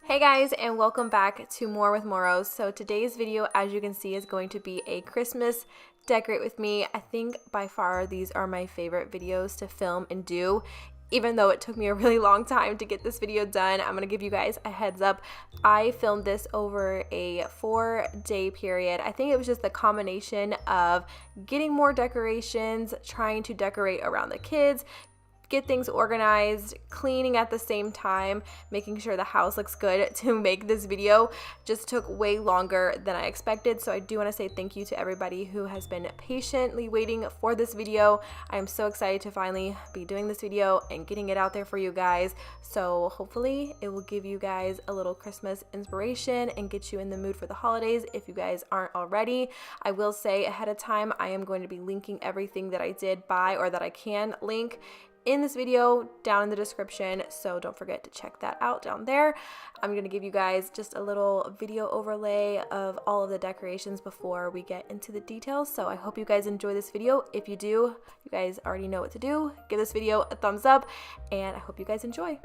Hey guys, and welcome back to More with Moros. So today's video, as you can see, is going to be a Christmas decorate with me. I think by far these are my favorite videos to film and do. Even though it took me a really long time to get this video done, I'm gonna give you guys a heads up. I filmed this over a 4-day period. I think it was just the combination of getting more decorations, trying to decorate around the kids, get things organized, cleaning at the same time, making sure the house looks good to make this video. Just took way longer than I expected. So I do want to say thank you to everybody who has been patiently waiting for this video. I am so excited to finally be doing this video and getting it out there for you guys. So hopefully it will give you guys a little Christmas inspiration and get you in the mood for the holidays if you guys aren't already. I will say ahead of time, I am going to be linking everything that I did buy or that I can link in this video down in the description, so don't forget to check that out down there. I'm going to give you guys just a little video overlay of all of the decorations before we get into the details. So I hope you guys enjoy this video. If you do, you guys already know what to do. Give this video a thumbs up, and I hope you guys enjoy.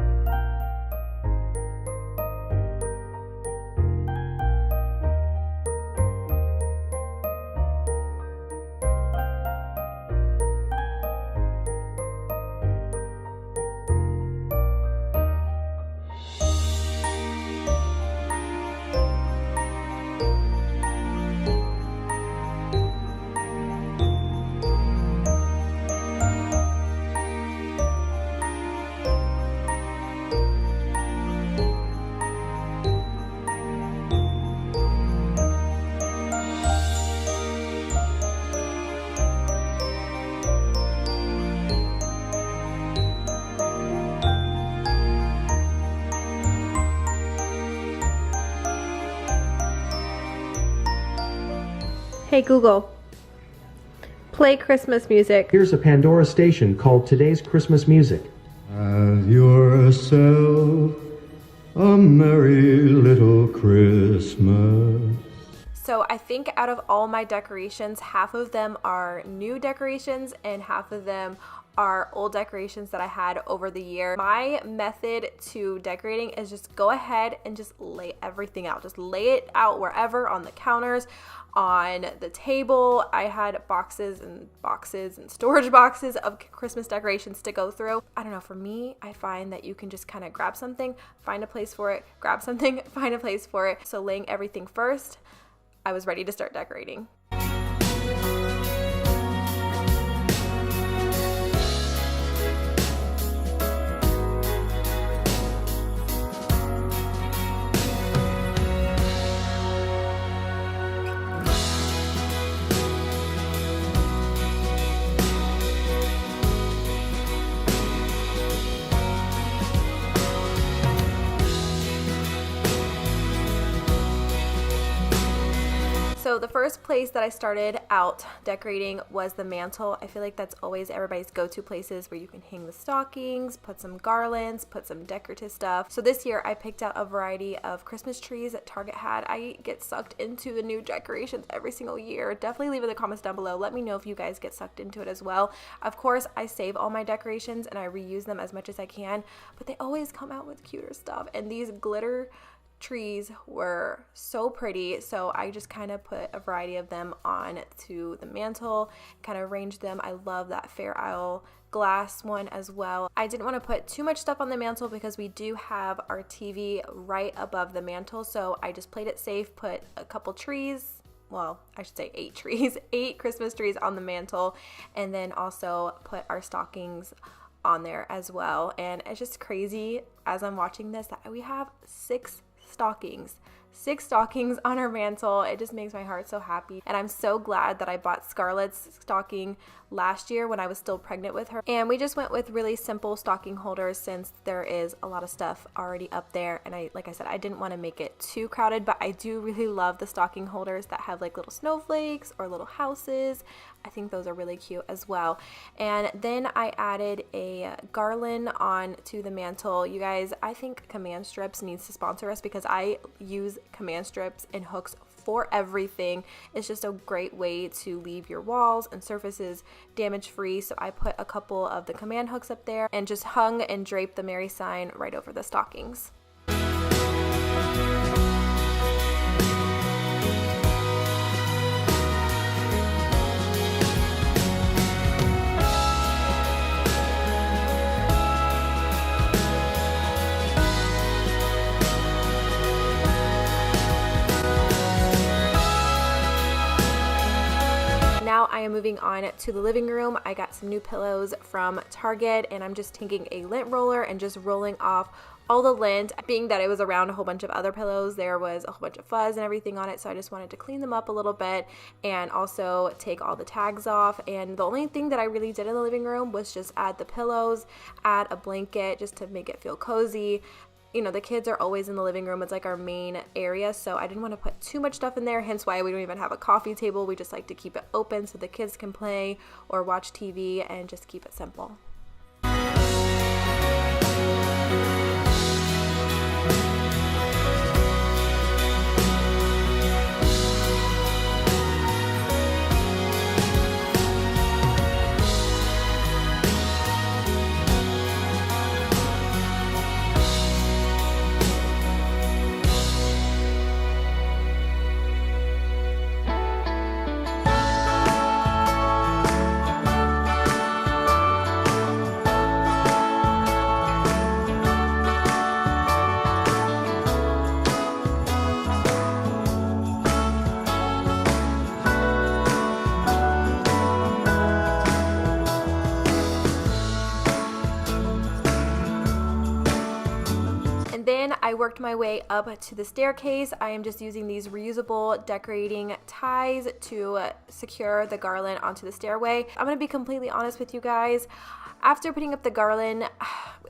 Hey Google, play Christmas music. Here's a Pandora station called Today's Christmas Music. Have yourself a merry little Christmas. So I think out of all my decorations, half of them are new decorations and half of them are old decorations that I had over the year. My method to decorating is just go ahead and just lay everything out. Just lay it out wherever, on the counters, on the table. I had boxes and storage boxes of Christmas decorations to go through. I don't know, for me, I find that you can just kind of grab something, find a place for it, grab something, find a place for it. So laying everything first, I was ready to start decorating. So the first place that I started out decorating was the mantle. I feel like that's always everybody's go-to places where you can hang the stockings, put some garlands, put some decorative stuff. So this year I picked out a variety of Christmas trees that Target had. I get sucked into the new decorations every single year. Definitely leave in the comments down below. Let me know if you guys get sucked into it as well. Of course, I save all my decorations and I reuse them as much as I can, but they always come out with cuter stuff. And these glitter trees were so pretty, so I just kind of put a variety of them on to the mantle, kind of arranged them. I love that Fair Isle glass one as well. I didn't want to put too much stuff on the mantle because we do have our TV right above the mantle, so I just played it safe, put a couple trees, well, I should say 8 trees, 8 Christmas trees on the mantle, and then also put our stockings on there as well. And it's just crazy as I'm watching this that we have 6 stockings on our mantle. It just makes my heart so happy, and I'm so glad that I bought Scarlett's stocking last year when I was still pregnant with her. And we just went with really simple stocking holders since there is a lot of stuff already up there, and like I said, I didn't want to make it too crowded, but I do really love the stocking holders that have like little snowflakes or little houses. I think those are really cute as well. And then I added a garland on to the mantle. You guys, I think Command Strips needs to sponsor us because I use Command Strips and hooks for everything. It's just a great way to leave your walls and surfaces damage free. So I put a couple of the command hooks up there and just hung and draped the Mary sign right over the stockings. I'm moving on to the living room. I got some new pillows from Target, and I'm just taking a lint roller and just rolling off all the lint. Being that it was around a whole bunch of other pillows, there was a whole bunch of fuzz and everything on it, so I just wanted to clean them up a little bit and also take all the tags off. And the only thing that I really did in the living room was just add the pillows, add a blanket just to make it feel cozy. You know, the kids are always in the living room. It's like our main area, so I didn't want to put too much stuff in there, hence why we don't even have a coffee table. We just like to keep it open so the kids can play or watch TV and just keep it simple. Then I worked my way up to the staircase. I am just using these reusable decorating ties to secure the garland onto the stairway. I'm going to be completely honest with you guys. After putting up the garland,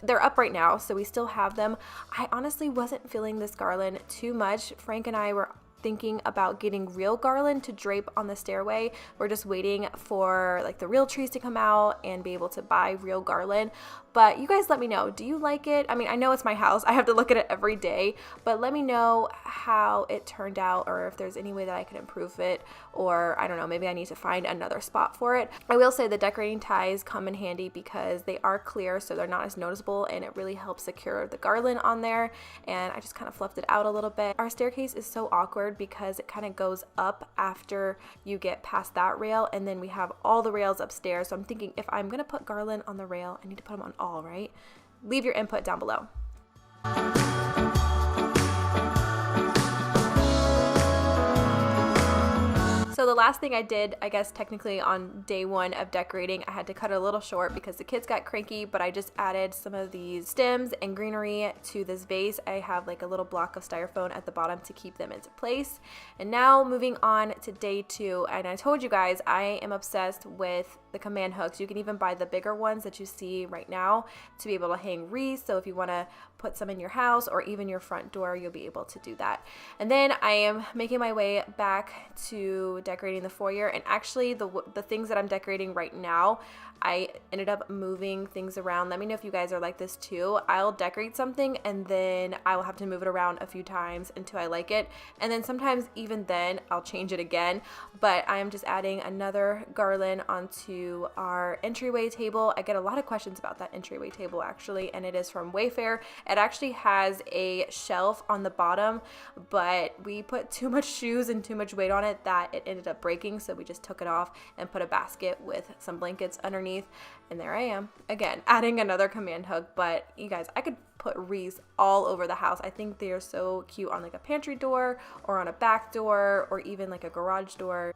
they're up right now, so we still have them. I honestly wasn't feeling this garland too much. Frank and I were thinking about getting real garland to drape on the stairway. We're just waiting for like the real trees to come out and be able to buy real garland. But you guys let me know, do you like it? I mean, I know it's my house, I have to look at it every day, but let me know how it turned out, or if there's any way that I can improve it, or I don't know, maybe I need to find another spot for it. I will say the decorating ties come in handy because they are clear, so they're not as noticeable, and it really helps secure the garland on there. And I just kind of fluffed it out a little bit. Our staircase is so awkward because it kind of goes up after you get past that rail, and then we have all the rails upstairs. So I'm thinking, if I'm gonna put garland on the rail, I need to put them on all, right? Leave your input down below. So the last thing I did, I guess technically on day one of decorating, I had to cut it a little short because the kids got cranky, but I just added some of these stems and greenery to this vase. I have like a little block of styrofoam at the bottom to keep them into place. And now moving on to day two, and I told you guys I am obsessed with the command hooks. You can even buy the bigger ones that you see right now to be able to hang wreaths. So if you want to put some in your house or even your front door, you'll be able to do that. And then I am making my way back to decorating the foyer, and actually the things that I'm decorating right now, I ended up moving things around. Let me know if you guys are like this too. I'll decorate something and then I will have to move it around a few times until I like it, and then sometimes even then I'll change it again. But I am just adding another garland onto our entryway table. I get a lot of questions about that entryway table actually, and it is from Wayfair. It actually has a shelf on the bottom, but we put too much shoes and too much weight on it that it ended up breaking, so we just took it off and put a basket with some blankets underneath. And there I am again adding another command hook. But you guys, I could put wreaths all over the house. I think they're so cute on like a pantry door or on a back door or even like a garage door.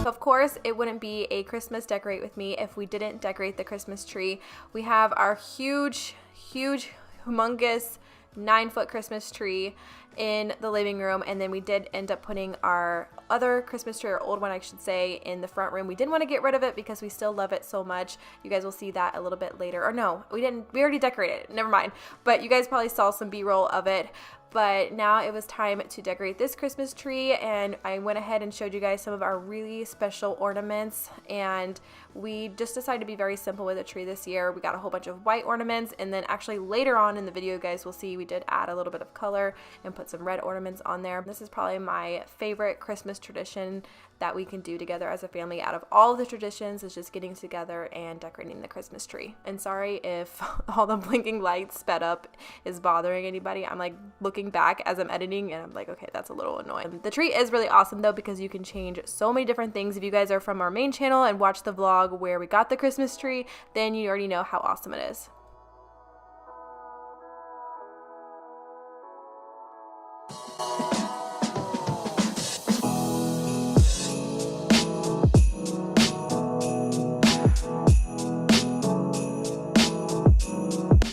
Of course, it wouldn't be a Christmas decorate with me if we didn't decorate the Christmas tree. We have our huge, humongous 9-foot Christmas tree in the living room, and then we did end up putting our other Christmas tree, or old one I should say, in the front room. We didn't want to get rid of it because we still love it so much. You guys will see that a little bit later. Or no, we already decorated it, never mind. But you guys probably saw some B-roll of it. But now it was time to decorate this Christmas tree, and I went ahead and showed you guys some of our really special ornaments, and we just decided to be very simple with the tree this year. We got a whole bunch of white ornaments, and then actually later on in the video, you guys will see we did add a little bit of color and put put some red ornaments on there. This is probably my favorite Christmas tradition that we can do together as a family. Out of all the traditions, is just getting together and decorating the Christmas tree. And sorry if all the blinking lights sped up is bothering anybody. I'm like looking back as I'm editing and I'm like, okay, that's a little annoying. The tree is really awesome though, because you can change so many different things. If you guys are from our main channel and watch the vlog where we got the Christmas tree, then you already know how awesome it is.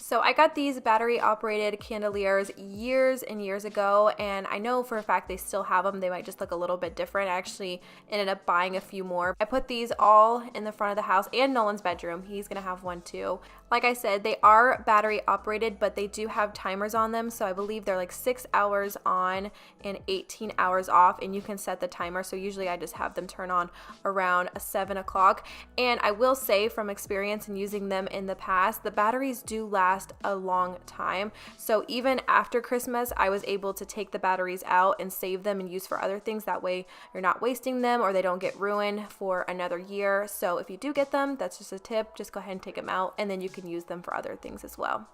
So I got these battery operated candeliers years and years ago, and I know for a fact they still have them. They might just look a little bit different. I actually ended up buying a few more. I put these all in the front of the house and Nolan's bedroom. He's gonna have one too. Like I said, they are battery operated, but they do have timers on them. So I believe they're like 6 hours on and 18 hours off, and you can set the timer. So usually I just have them turn on around 7 o'clock. And I will say from experience and using them in the past, the batteries do last a long time. So even after Christmas, I was able to take the batteries out and save them and use for other things. That way you're not wasting them or they don't get ruined for another year. So if you do get them, that's just a tip. Just go ahead and take them out, and then you can use them for other things as well.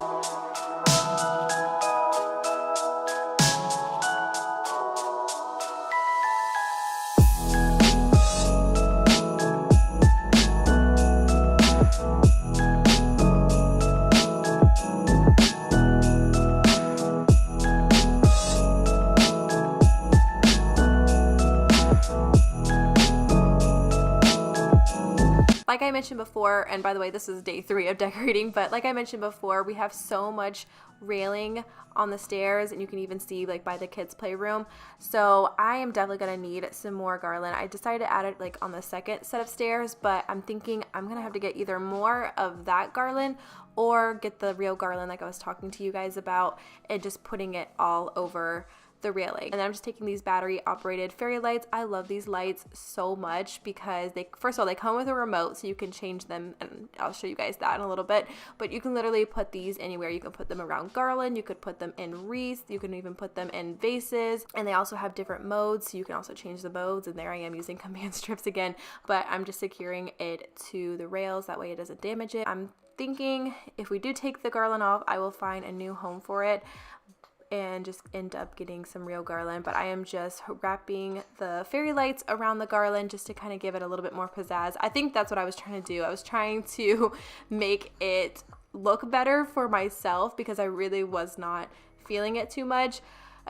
Like I mentioned before, and by the way, this is day 3 of decorating, but like I mentioned before, we have so much railing on the stairs, and you can even see like by the kids' playroom. So I am definitely gonna need some more garland. I decided to add it like on the second set of stairs, but I'm thinking I'm gonna have to get either more of that garland or get the real garland like I was talking to you guys about, and just putting it all over the railing. And then I'm just taking these battery operated fairy lights. I love these lights so much because they, first of all, they come with a remote, so you can change them, and I'll show you guys that in a little bit, but you can literally put these anywhere. You can put them around garland, you could put them in wreaths, you can even put them in vases, and they also have different modes, so you can also change the modes. And there I am using command strips again, but I'm just securing it to the rails, that way it doesn't damage it. I'm thinking if we do take the garland off, I will find a new home for it and just end up getting some real garland. But I am just wrapping the fairy lights around the garland just to kind of give it a little bit more pizzazz. I think that's what I was trying to do. I was trying to make it look better for myself because I really was not feeling it too much.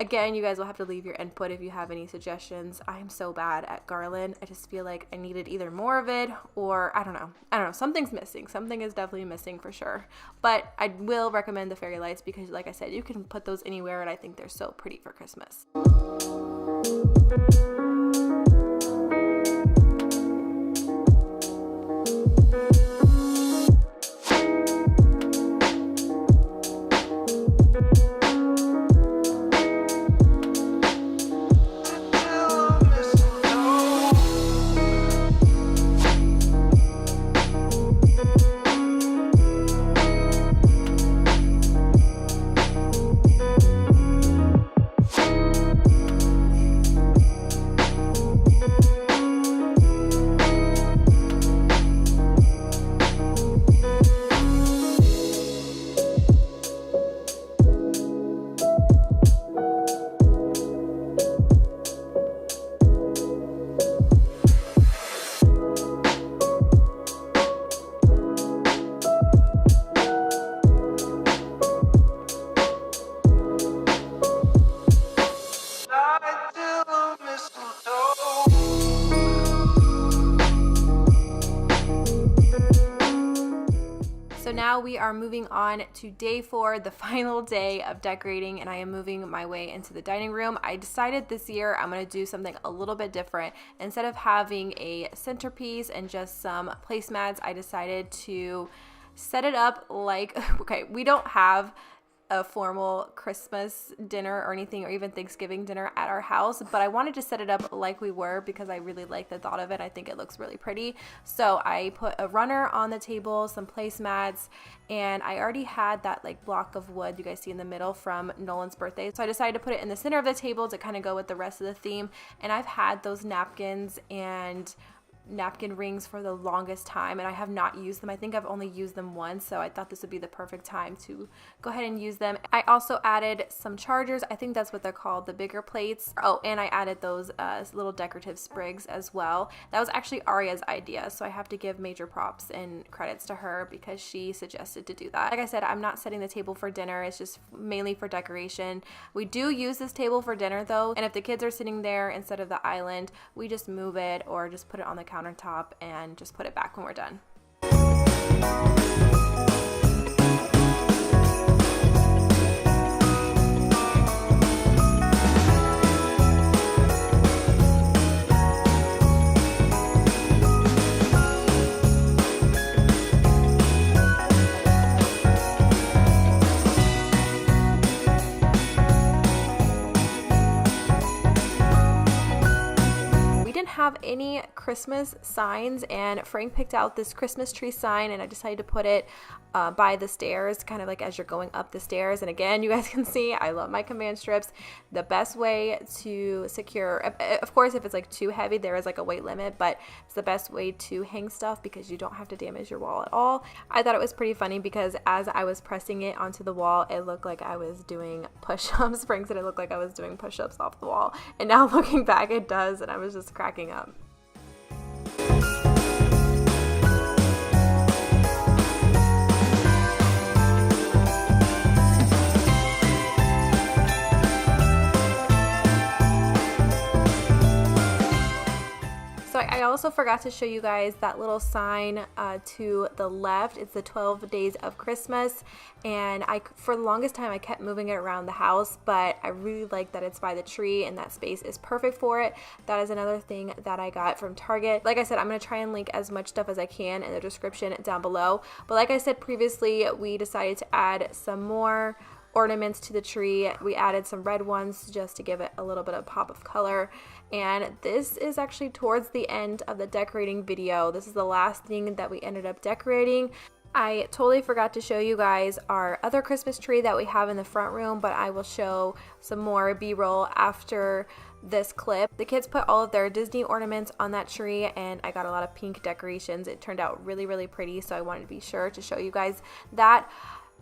Again, you guys will have to leave your input if you have any suggestions. I am so bad at garland. I just feel like I needed either more of it or I don't know. Something's missing. Something is definitely missing for sure. But I will recommend the fairy lights because like I said, you can put those anywhere and I think they're so pretty for Christmas. So now we are moving on to day 4, the final day of decorating, and I am moving my way into the dining room. I decided this year I'm going to do something a little bit different. Instead of having a centerpiece and just some placemats, I decided to set it up like, okay, we don't have a formal Christmas dinner or anything, or even Thanksgiving dinner at our house, but I wanted to set it up like we were because I really like the thought of it. I think it looks really pretty. So I put a runner on the table, some placemats, and I already had that like block of wood you guys see in the middle from Nolan's birthday. So I decided to put it in the center of the table to kind of go with the rest of the theme. And I've had those napkins and napkin rings for the longest time, and I have not used them. I think I've only used them once, so I thought this would be the perfect time to go ahead and use them. I also added some chargers. I think that's what they're called, the bigger plates. Oh, and I added those little decorative sprigs as well. That was actually Aria's idea, so I have to give major props and credits to her because she suggested to do that. Like I said, I'm not setting the table for dinner. It's just mainly for decoration. We do use this table for dinner though, and if the kids are sitting there instead of the island, we just move it or just put it on the countertop and just put it back when we're done. Have any Christmas signs, and Frank picked out this Christmas tree sign, and I decided to put it by the stairs, kind of like as you're going up the stairs. And again, you guys can see I love my command strips. The best way to secure, of course if it's like too heavy there is like a weight limit, but it's the best way to hang stuff because you don't have to damage your wall at all. I thought it was pretty funny because as I was pressing it onto the wall, it looked like I was doing push-ups. Frank said it looked like I was doing push-ups off the wall, and now looking back it does, and I was just cracking up. So I also forgot to show you guys that little sign to the left. It's the 12 days of Christmas, and for the longest time I kept moving it around the house, but I really like that it's by the tree and that space is perfect for it. That is another thing that I got from Target. Like I said, I'm going to try and link as much stuff as I can in the description down below, but like I said previously, we decided to add some more ornaments to the tree. We added some red ones just to give it a little bit of pop of color, and this is actually towards the end of the decorating video. This is the last thing that we ended up decorating. I totally forgot to show you guys our other Christmas tree that we have in the front room, but I will show some more b-roll after this clip. The kids put all of their Disney ornaments on that tree, and I got a lot of pink decorations. It turned out really, really pretty, so I wanted to be sure to show you guys that.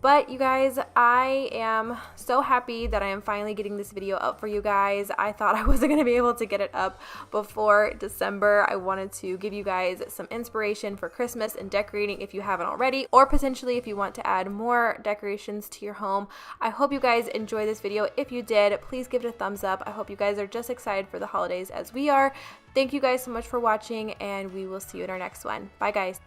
But you guys, I am so happy that I am finally getting this video up for you guys. I thought I wasn't going to be able to get it up before December. I wanted to give you guys some inspiration for Christmas and decorating if you haven't already, or potentially if you want to add more decorations to your home. I hope you guys enjoyed this video. If you did, please give it a thumbs up. I hope you guys are just excited for the holidays as we are. Thank you guys so much for watching, and we will see you in our next one. Bye guys.